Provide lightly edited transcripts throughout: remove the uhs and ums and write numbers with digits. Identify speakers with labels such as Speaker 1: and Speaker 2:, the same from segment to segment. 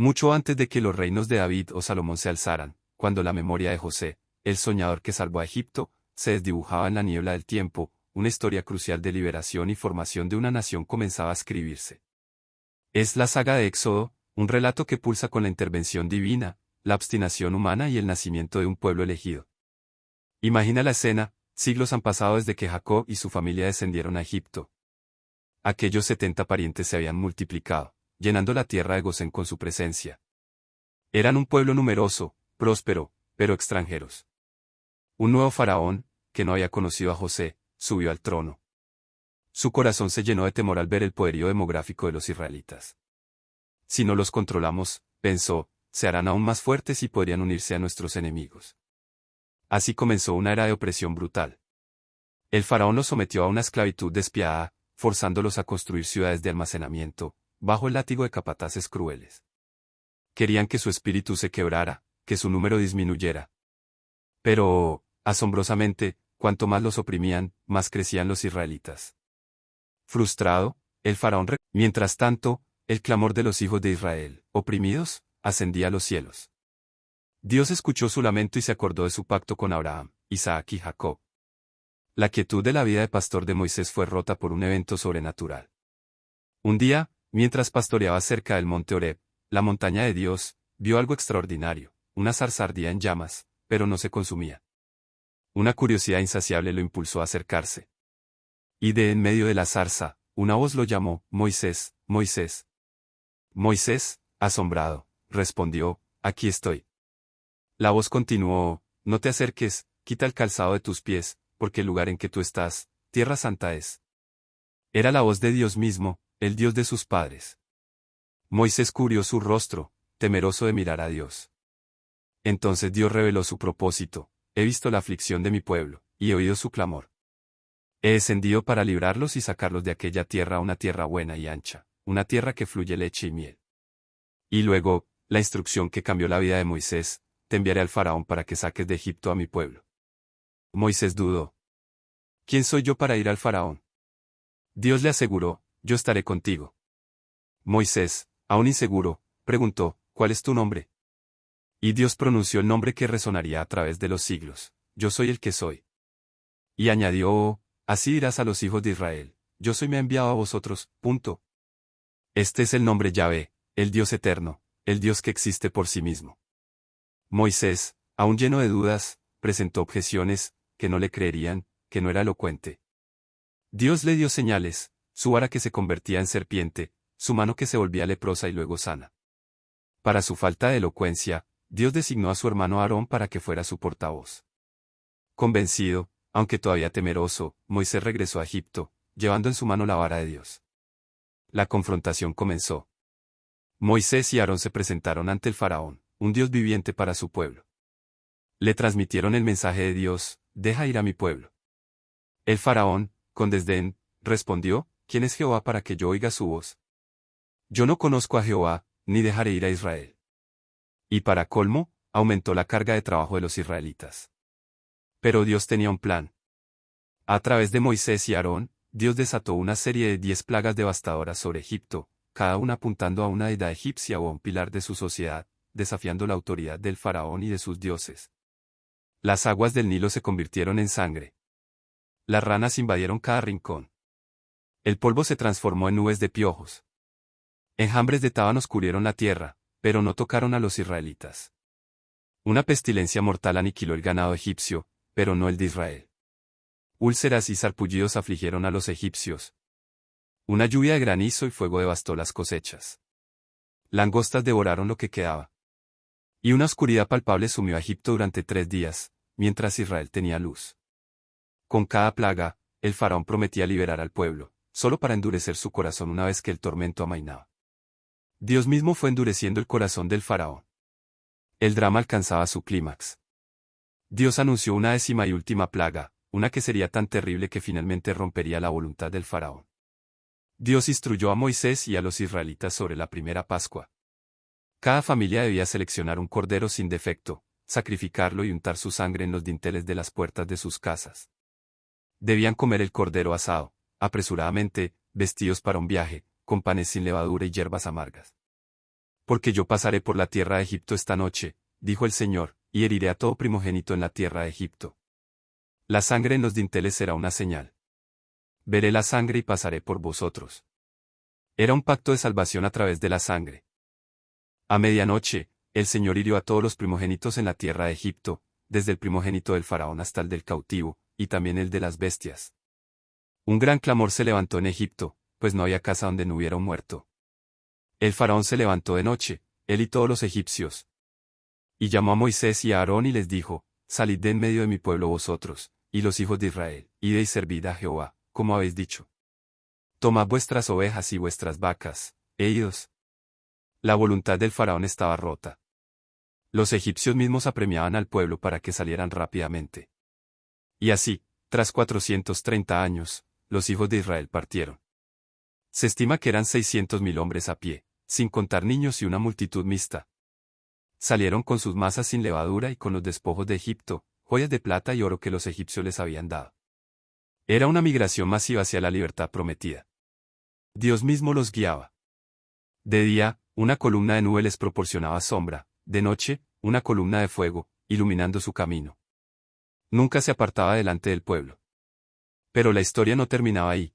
Speaker 1: Mucho antes de que los reinos de David o Salomón se alzaran, cuando la memoria de José, el soñador que salvó a Egipto, se desdibujaba en la niebla del tiempo, una historia crucial de liberación y formación de una nación comenzaba a escribirse. Es la saga de Éxodo, un relato que pulsa con la intervención divina, la obstinación humana y el nacimiento de un pueblo elegido. Imagina la escena, siglos han pasado desde que Jacob y su familia descendieron a Egipto. Aquellos 70 parientes se habían multiplicado, llenando la tierra de Gosén con su presencia. Eran un pueblo numeroso, próspero, pero extranjeros. Un nuevo faraón, que no había conocido a José, subió al trono. Su corazón se llenó de temor al ver el poderío demográfico de los israelitas. Si no los controlamos, pensó, se harán aún más fuertes y podrían unirse a nuestros enemigos. Así comenzó una era de opresión brutal. El faraón los sometió a una esclavitud despiadada, forzándolos a construir ciudades de almacenamiento, bajo el látigo de capataces crueles. Querían que su espíritu se quebrara, que su número disminuyera. Pero, asombrosamente, cuanto más los oprimían, más crecían los israelitas. Frustrado, el faraón mientras tanto, el clamor de los hijos de Israel, oprimidos, ascendía a los cielos. Dios escuchó su lamento y se acordó de su pacto con Abraham, Isaac y Jacob. La quietud de la vida de pastor de Moisés fue rota por un evento sobrenatural. Un día, mientras pastoreaba cerca del monte Horeb, la montaña de Dios, vio algo extraordinario, una zarza ardía en llamas, pero no se consumía. Una curiosidad insaciable lo impulsó a acercarse. Y de en medio de la zarza, una voz lo llamó, Moisés, Moisés. Moisés, asombrado, respondió, aquí estoy. La voz continuó, no te acerques, quita el calzado de tus pies, porque el lugar en que tú estás, tierra santa es. Era la voz de Dios mismo, el Dios de sus padres. Moisés cubrió su rostro, temeroso de mirar a Dios. Entonces Dios reveló su propósito, he visto la aflicción de mi pueblo, y he oído su clamor. He descendido para librarlos y sacarlos de aquella tierra a una tierra buena y ancha, una tierra que fluye leche y miel. Y luego, la instrucción que cambió la vida de Moisés, te enviaré al faraón para que saques de Egipto a mi pueblo. Moisés dudó. ¿Quién soy yo para ir al faraón? Dios le aseguró, yo estaré contigo. Moisés, aún inseguro, preguntó, ¿cuál es tu nombre? Y Dios pronunció el nombre que resonaría a través de los siglos, yo soy el que soy. Y añadió, así dirás a los hijos de Israel, yo soy me ha enviado a vosotros, punto. Este es el nombre Yahvé, el Dios eterno, el Dios que existe por sí mismo. Moisés, aún lleno de dudas, presentó objeciones, que no le creerían, que no era elocuente. Dios le dio señales, su vara que se convertía en serpiente, su mano que se volvía leprosa y luego sana. Para su falta de elocuencia, Dios designó a su hermano Aarón para que fuera su portavoz. Convencido, aunque todavía temeroso, Moisés regresó a Egipto, llevando en su mano la vara de Dios. La confrontación comenzó. Moisés y Aarón se presentaron ante el faraón, un Dios viviente para su pueblo. Le transmitieron el mensaje de Dios, deja ir a mi pueblo. El faraón, con desdén, respondió, ¿quién es Jehová para que yo oiga su voz? Yo no conozco a Jehová, ni dejaré ir a Israel. Y para colmo, aumentó la carga de trabajo de los israelitas. Pero Dios tenía un plan. A través de Moisés y Aarón, Dios desató una serie de 10 plagas devastadoras sobre Egipto, cada una apuntando a una deidad egipcia o a un pilar de su sociedad, desafiando la autoridad del faraón y de sus dioses. Las aguas del Nilo se convirtieron en sangre. Las ranas invadieron cada rincón. El polvo se transformó en nubes de piojos. Enjambres de tábanos cubrieron la tierra, pero no tocaron a los israelitas. Una pestilencia mortal aniquiló el ganado egipcio, pero no el de Israel. Úlceras y sarpullidos afligieron a los egipcios. Una lluvia de granizo y fuego devastó las cosechas. Langostas devoraron lo que quedaba. Y una oscuridad palpable sumió a Egipto durante 3 días, mientras Israel tenía luz. Con cada plaga, el faraón prometía liberar al pueblo, solo para endurecer su corazón una vez que el tormento amainaba. Dios mismo fue endureciendo el corazón del faraón. El drama alcanzaba su clímax. Dios anunció una 10ª y última plaga, una que sería tan terrible que finalmente rompería la voluntad del faraón. Dios instruyó a Moisés y a los israelitas sobre la primera Pascua. Cada familia debía seleccionar un cordero sin defecto, sacrificarlo y untar su sangre en los dinteles de las puertas de sus casas. Debían comer el cordero asado, apresuradamente, vestidos para un viaje, con panes sin levadura y hierbas amargas. Porque yo pasaré por la tierra de Egipto esta noche, dijo el Señor, y heriré a todo primogénito en la tierra de Egipto. La sangre en los dinteles será una señal. Veré la sangre y pasaré por vosotros. Era un pacto de salvación a través de la sangre. A medianoche, el Señor hirió a todos los primogénitos en la tierra de Egipto, desde el primogénito del faraón hasta el del cautivo, y también el de las bestias. Un gran clamor se levantó en Egipto, pues no había casa donde no hubiera un muerto. El faraón se levantó de noche, él y todos los egipcios. Y llamó a Moisés y a Aarón y les dijo, salid de en medio de mi pueblo vosotros, y los hijos de Israel, id y servid a Jehová, como habéis dicho. Tomad vuestras ovejas y vuestras vacas, e idos. La voluntad del faraón estaba rota. Los egipcios mismos apremiaban al pueblo para que salieran rápidamente. Y así, tras 430 años, los hijos de Israel partieron. Se estima que eran 600.000 hombres a pie, sin contar niños y una multitud mixta. Salieron con sus masas sin levadura y con los despojos de Egipto, joyas de plata y oro que los egipcios les habían dado. Era una migración masiva hacia la libertad prometida. Dios mismo los guiaba. De día, una columna de nube les proporcionaba sombra, de noche, una columna de fuego, iluminando su camino. Nunca se apartaba delante del pueblo. Pero la historia no terminaba ahí.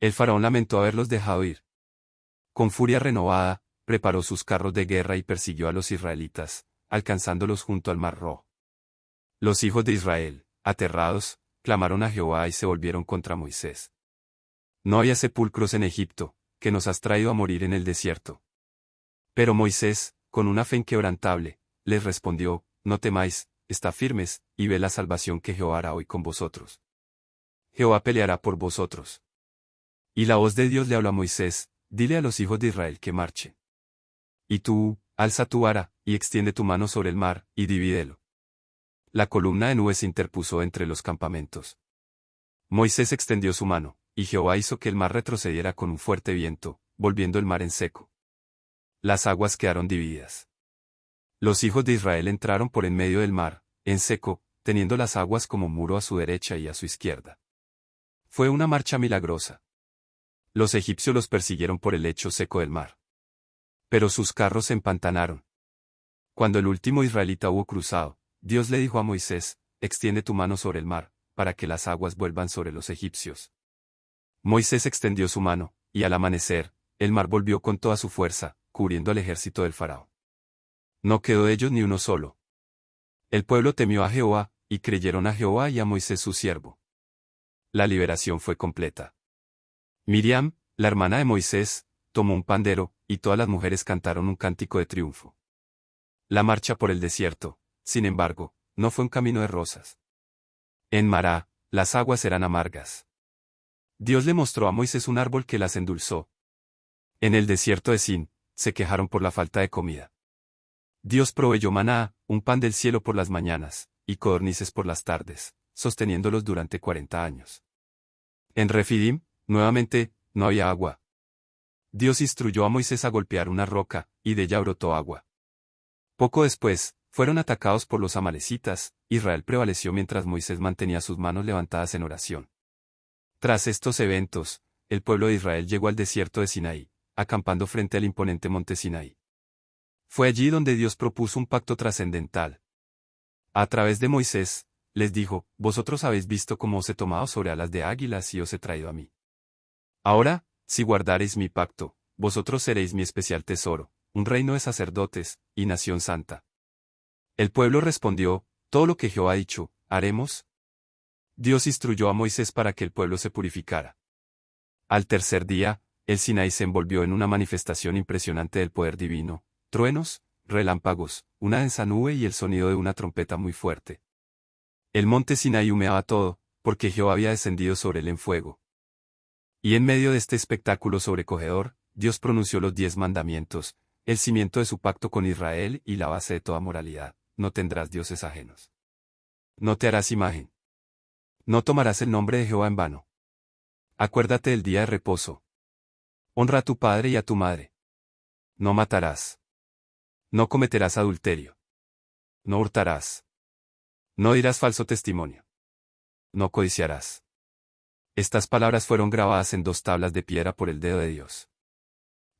Speaker 1: El faraón lamentó haberlos dejado ir. Con furia renovada, preparó sus carros de guerra y persiguió a los israelitas, alcanzándolos junto al Mar Rojo. Los hijos de Israel, aterrados, clamaron a Jehová y se volvieron contra Moisés. No había sepulcros en Egipto, que nos has traído a morir en el desierto. Pero Moisés, con una fe inquebrantable, les respondió, no temáis, estad firmes, y ve la salvación que Jehová hará hoy con vosotros. Jehová peleará por vosotros. Y la voz de Dios le habló a Moisés, dile a los hijos de Israel que marchen. Y tú, alza tu vara, y extiende tu mano sobre el mar, y divídelo. La columna de nube se interpuso entre los campamentos. Moisés extendió su mano, y Jehová hizo que el mar retrocediera con un fuerte viento, volviendo el mar en seco. Las aguas quedaron divididas. Los hijos de Israel entraron por en medio del mar, en seco, teniendo las aguas como muro a su derecha y a su izquierda. Fue una marcha milagrosa. Los egipcios los persiguieron por el lecho seco del mar. Pero sus carros se empantanaron. Cuando el último israelita hubo cruzado, Dios le dijo a Moisés, extiende tu mano sobre el mar, para que las aguas vuelvan sobre los egipcios. Moisés extendió su mano, y al amanecer, el mar volvió con toda su fuerza, cubriendo al ejército del faraón. No quedó de ellos ni uno solo. El pueblo temió a Jehová, y creyeron a Jehová y a Moisés su siervo. La liberación fue completa. Miriam, la hermana de Moisés, tomó un pandero, y todas las mujeres cantaron un cántico de triunfo. La marcha por el desierto, sin embargo, no fue un camino de rosas. En Mará, las aguas eran amargas. Dios le mostró a Moisés un árbol que las endulzó. En el desierto de Sin, se quejaron por la falta de comida. Dios proveyó maná, un pan del cielo por las mañanas, y codornices por las tardes, sosteniéndolos durante 40 años. En Refidim, nuevamente, no había agua. Dios instruyó a Moisés a golpear una roca, y de ella brotó agua. Poco después, fueron atacados por los amalecitas, Israel prevaleció mientras Moisés mantenía sus manos levantadas en oración. Tras estos eventos, el pueblo de Israel llegó al desierto de Sinaí, acampando frente al imponente monte Sinaí. Fue allí donde Dios propuso un pacto trascendental. A través de Moisés, les dijo, vosotros habéis visto cómo os he tomado sobre alas de águilas y os he traído a mí. Ahora, si guardareis mi pacto, vosotros seréis mi especial tesoro, un reino de sacerdotes, y nación santa. El pueblo respondió, todo lo que Jehová ha dicho, haremos. Dios instruyó a Moisés para que el pueblo se purificara. Al tercer día, el Sinaí se envolvió en una manifestación impresionante del poder divino, truenos, relámpagos, una densa nube y el sonido de una trompeta muy fuerte. El monte Sinaí humeaba todo, porque Jehová había descendido sobre él en fuego. Y en medio de este espectáculo sobrecogedor, Dios pronunció los 10 mandamientos, el cimiento de su pacto con Israel y la base de toda moralidad: no tendrás dioses ajenos. No te harás imagen. No tomarás el nombre de Jehová en vano. Acuérdate del día de reposo. Honra a tu padre y a tu madre. No matarás. No cometerás adulterio. No hurtarás. No dirás falso testimonio. No codiciarás. Estas palabras fueron grabadas en 2 tablas de piedra por el dedo de Dios.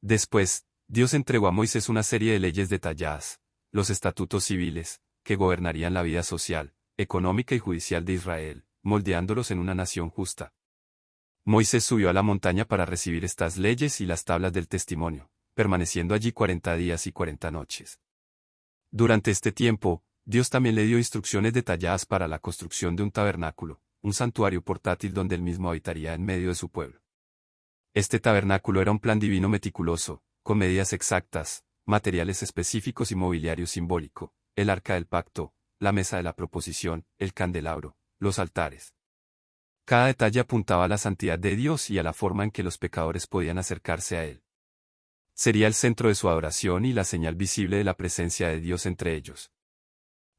Speaker 1: Después, Dios entregó a Moisés una serie de leyes detalladas, los estatutos civiles, que gobernarían la vida social, económica y judicial de Israel, moldeándolos en una nación justa. Moisés subió a la montaña para recibir estas leyes y las tablas del testimonio, permaneciendo allí 40 días y 40 noches. Durante este tiempo, Dios también le dio instrucciones detalladas para la construcción de un tabernáculo, un santuario portátil donde él mismo habitaría en medio de su pueblo. Este tabernáculo era un plan divino meticuloso, con medidas exactas, materiales específicos y mobiliario simbólico, el arca del pacto, la mesa de la proposición, el candelabro, los altares. Cada detalle apuntaba a la santidad de Dios y a la forma en que los pecadores podían acercarse a él. Sería el centro de su adoración y la señal visible de la presencia de Dios entre ellos.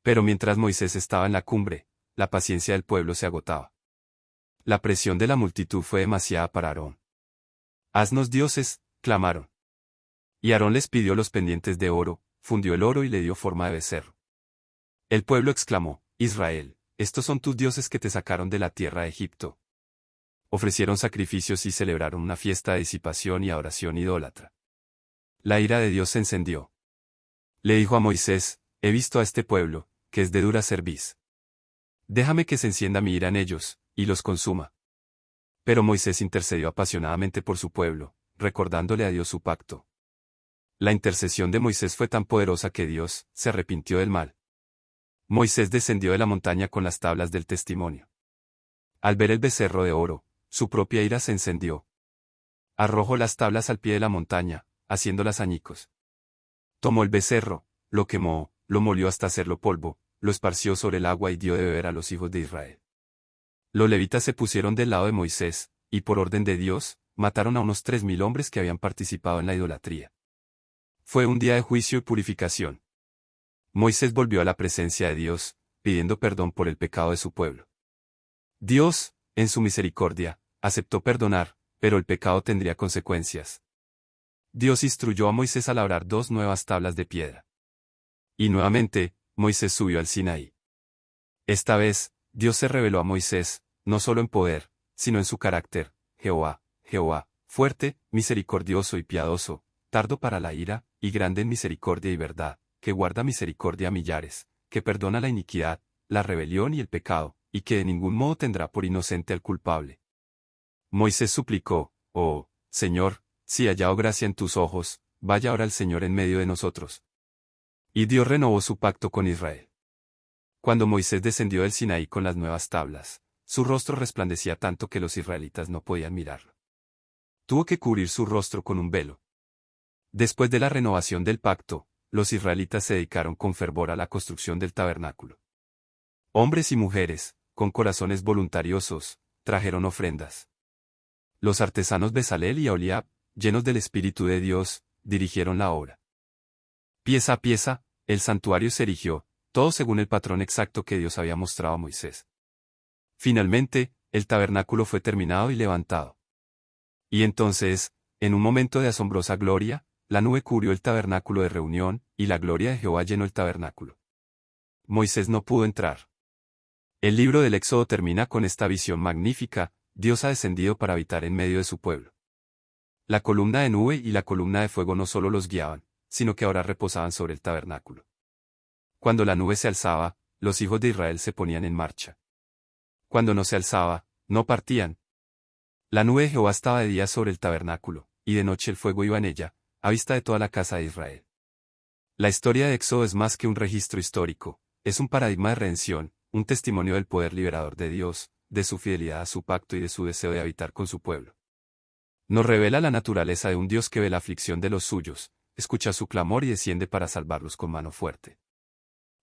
Speaker 1: Pero mientras Moisés estaba en la cumbre, la paciencia del pueblo se agotaba. La presión de la multitud fue demasiada para Aarón. «Haznos dioses», clamaron. Y Aarón les pidió los pendientes de oro, fundió el oro y le dio forma de becerro. El pueblo exclamó: «Israel, estos son tus dioses que te sacaron de la tierra de Egipto». Ofrecieron sacrificios y celebraron una fiesta de disipación y adoración idólatra. La ira de Dios se encendió. Le dijo a Moisés: «He visto a este pueblo, que es de dura cerviz. Déjame que se encienda mi ira en ellos, y los consuma». Pero Moisés intercedió apasionadamente por su pueblo, recordándole a Dios su pacto. La intercesión de Moisés fue tan poderosa que Dios se arrepintió del mal. Moisés descendió de la montaña con las tablas del testimonio. Al ver el becerro de oro, su propia ira se encendió. Arrojó las tablas al pie de la montaña, haciéndolas añicos. Tomó el becerro, lo quemó, lo molió hasta hacerlo polvo, lo esparció sobre el agua y dio de beber a los hijos de Israel. Los levitas se pusieron del lado de Moisés, y por orden de Dios, mataron a unos 3.000 hombres que habían participado en la idolatría. Fue un día de juicio y purificación. Moisés volvió a la presencia de Dios, pidiendo perdón por el pecado de su pueblo. Dios, en su misericordia, aceptó perdonar, pero el pecado tendría consecuencias. Dios instruyó a Moisés a labrar 2 nuevas tablas de piedra. Y nuevamente, Moisés subió al Sinaí. Esta vez, Dios se reveló a Moisés, no solo en poder, sino en su carácter: Jehová, Jehová, fuerte, misericordioso y piadoso, tardo para la ira, y grande en misericordia y verdad, que guarda misericordia a millares, que perdona la iniquidad, la rebelión y el pecado, y que de ningún modo tendrá por inocente al culpable. Moisés suplicó: «Oh, Señor, si hallado gracia en tus ojos, vaya ahora el Señor en medio de nosotros». Y Dios renovó su pacto con Israel. Cuando Moisés descendió del Sinaí con las nuevas tablas, su rostro resplandecía tanto que los israelitas no podían mirarlo. Tuvo que cubrir su rostro con un velo. Después de la renovación del pacto, los israelitas se dedicaron con fervor a la construcción del tabernáculo. Hombres y mujeres, con corazones voluntariosos, trajeron ofrendas. Los artesanos Bezalel y Aholiab, llenos del Espíritu de Dios, dirigieron la obra. Pieza a pieza, el santuario se erigió, todo según el patrón exacto que Dios había mostrado a Moisés. Finalmente, el tabernáculo fue terminado y levantado. Y entonces, en un momento de asombrosa gloria, la nube cubrió el tabernáculo de reunión, y la gloria de Jehová llenó el tabernáculo. Moisés no pudo entrar. El libro del Éxodo termina con esta visión magnífica: Dios ha descendido para habitar en medio de su pueblo. La columna de nube y la columna de fuego no solo los guiaban, sino que ahora reposaban sobre el tabernáculo. Cuando la nube se alzaba, los hijos de Israel se ponían en marcha. Cuando no se alzaba, no partían. La nube de Jehová estaba de día sobre el tabernáculo, y de noche el fuego iba en ella, a vista de toda la casa de Israel. La historia de Éxodo es más que un registro histórico, es un paradigma de redención, un testimonio del poder liberador de Dios, de su fidelidad a su pacto y de su deseo de habitar con su pueblo. Nos revela la naturaleza de un Dios que ve la aflicción de los suyos, escucha su clamor y desciende para salvarlos con mano fuerte.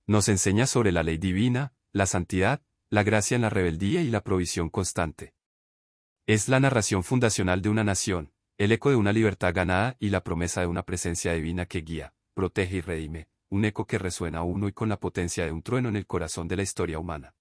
Speaker 1: Nos enseña sobre la ley divina, la santidad, la gracia en la rebeldía y la provisión constante. Es la narración fundacional de una nación, el eco de una libertad ganada y la promesa de una presencia divina que guía, protege y redime, un eco que resuena uno y con la potencia de un trueno en el corazón de la historia humana.